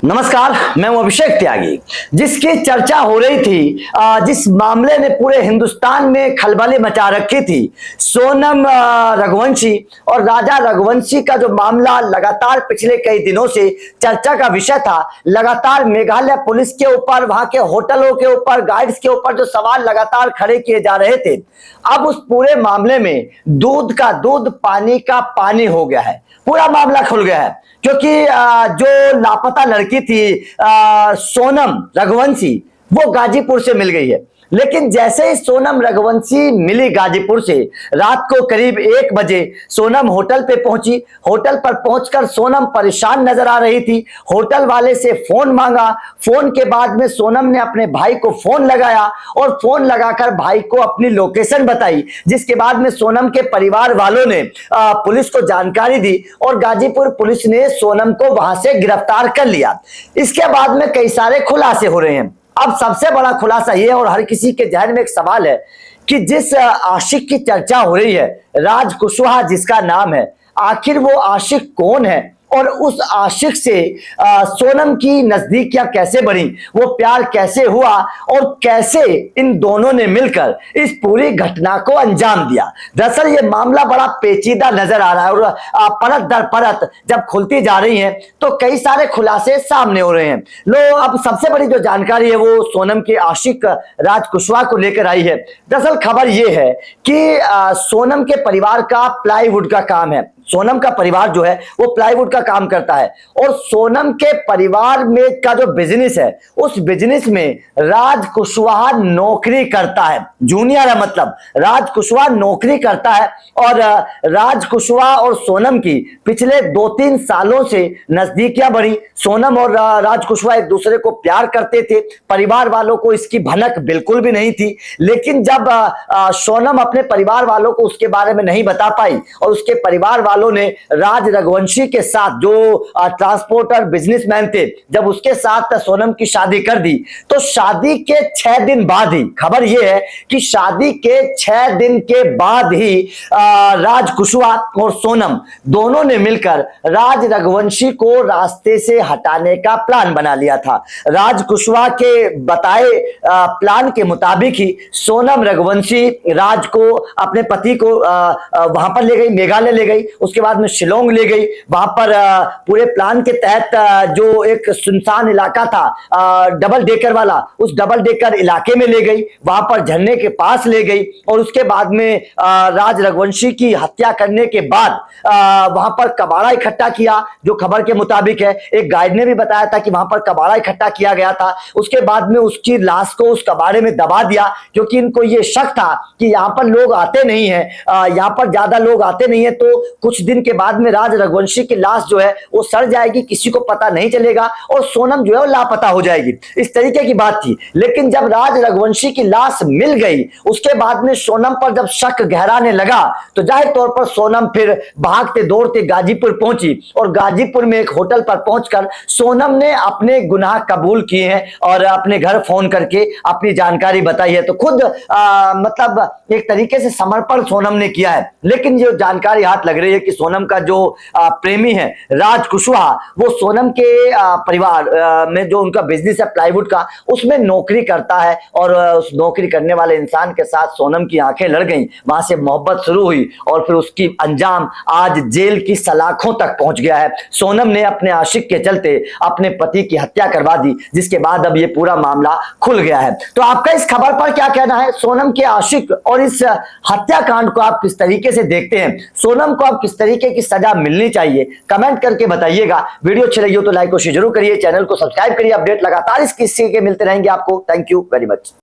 नमस्कार, मैं हूं अभिषेक त्यागी। जिसकी चर्चा हो रही थी, जिस मामले ने पूरे हिंदुस्तान में खलबली मचा रखी थी, सोनम रघुवंशी और राजा रघुवंशी का जो मामला लगातार पिछले कई दिनों से चर्चा का विषय था। लगातार मेघालय पुलिस के ऊपर, वहां के होटलों के ऊपर, गाइड्स के ऊपर जो सवाल लगातार खड़े किए जा रहे थे, अब उस पूरे मामले में दूध का दूध, पानी का पानी हो गया है। पूरा मामला खुल गया है क्योंकि जो लापता लड़की थी सोनम रघुवंशी, वो गाजीपुर से मिल गई है। लेकिन जैसे ही सोनम रघुवंशी मिली गाजीपुर से, रात को करीब 1 बजे सोनम होटल पे पहुंची। होटल पर पहुंचकर सोनम परेशान नजर आ रही थी। होटल वाले से फोन मांगा। फोन के बाद में सोनम ने अपने भाई को फोन लगाया और फोन लगाकर भाई को अपनी लोकेशन बताई, जिसके बाद में सोनम के परिवार वालों ने पुलिस को जानकारी दी और गाजीपुर पुलिस ने सोनम को वहां से गिरफ्तार कर लिया। इसके बाद में कई सारे खुलासे हो रहे हैं। अब सबसे बड़ा खुलासा यह, और हर किसी के जहन में एक सवाल है कि जिस आशिक की चर्चा हो रही है, राज कुशवाहा जिसका नाम है, आखिर वो आशिक कौन है और उस आशिक से सोनम की नजदीकियां कैसे बनी, वो प्यार कैसे हुआ और कैसे इन दोनों ने मिलकर इस पूरी घटना को अंजाम दिया। दरअसल ये मामला बड़ा पेचीदा नजर आ रहा है और परत दर परत जब खुलती जा रही है तो कई सारे खुलासे सामने हो रहे हैं। लो, अब सबसे बड़ी जो जानकारी है वो सोनम के आशिक राज कुशवाहा को लेकर आई है। दरअसल खबर ये है कि सोनम के परिवार का प्लाईवुड का काम है। सोनम का परिवार जो है वो प्लाईवुड का काम करता है और सोनम के परिवार में का जो बिजनेस है, उस बिजनेस में राज कुशवाहा नौकरी करता है। जूनियर है, मतलब राज कुशवाहा नौकरी करता है। और राज कुशवाहा और सोनम की पिछले 2-3 सालों से नजदीकियां बढ़ी। सोनम और राज कुशवाहा एक दूसरे को प्यार करते थे। परिवार वालों को इसकी भनक बिल्कुल भी नहीं थी। लेकिन जब सोनम अपने परिवार वालों को उसके बारे में नहीं बता पाई और उसके परिवार वालों ने राज रघुवंशी के साथ, जो ट्रांसपोर्टर बिजनेसमैन थे, जब उसके साथ सोनम की शादी कर दी, तो शादी के 6 दिन बाद ही, खबर यह है कि शादी के 6 दिन के बाद ही राज कुशवाहा और सोनम दोनों ने मिलकर राज रघुवंशी को रास्ते से हटाने का प्लान बना लिया था। राज कुशवाहा के बताए प्लान के मुताबिक ही सोनम रघुवंशी राज को, अपने पति को वहां पर ले गई, मेघालय ले गई, उसके बाद में शिलोंग ले गई। वहां पर पूरे प्लान के तहत जो एक सुनसान इलाका था डबल डेकर वाला, उस डबल डेकर इलाके में ले गई, वहां पर झरने के पास ले गई और उसके बाद में राज रघुवंशी की हत्या करने के बाद वहां पर कबाड़ा इकट्ठा किया, जो खबर के मुताबिक है। एक गाइड ने भी बताया था कि वहां पर कबाड़ा इकट्ठा किया गया था। उसके बाद में उसकी लाश को उस कबाड़े में दबा दिया, क्योंकि इनको ये शक था कि यहाँ पर लोग आते नहीं है, यहाँ पर ज्यादा लोग आते नहीं है, तो कुछ दिन के बाद में राज रघुवंशी की लाश जो है वो सड़ जाएगी, किसी को पता नहीं चलेगा और सोनम जो है वो लापता हो जाएगी। इस तरीके की बात थी। लेकिन जब राज रघुवंशी की लाश मिल गई, उसके बाद में सोनम पर जब शक गहराने लगा, तो जाहिर तौर पर सोनम फिर भागते दौड़ते गाजीपुर पहुंची और गाजीपुर में एक होटल पर पहुंचकर सोनम ने अपने गुनाह कबूल किए हैं और अपने घर फोन करके अपनी जानकारी बताई है। तो खुद मतलब एक तरीके से समर्पण सोनम ने किया है। लेकिन जो जानकारी हाथ लग रही है कि सोनम का जो प्रेमी है राज कुशवाहा, वो सोनम के परिवार में जो उनका बिजनेस है प्लाईवुड का, उसमें नौकरी करता है और उस नौकरी करने वाले इंसान के साथ सोनम की आंखें लड़ गईं। वहां से मोहब्बत शुरू हुई और फिर उसकी अंजाम आज जेल की सलाखों तक पहुंच गया है। सोनम ने अपने आशिक के चलते अपने पति की हत्या करवा दी, जिसके बाद अब ये पूरा मामला खुल गया है। तो आपका इस खबर पर क्या कहना है? सोनम के आशिक और इस हत्याकांड को आप किस तरीके से देखते हैं? सोनम को अब किस तरीके की सजा मिलनी चाहिए? कमेंट करके बताइएगा। वीडियो अच्छी लगी हो तो लाइक और शेयर जरूर करिए, चैनल को सब्सक्राइब करिए। अपडेट लगातार इस किस्से के मिलते रहेंगे आपको। Thank you very much.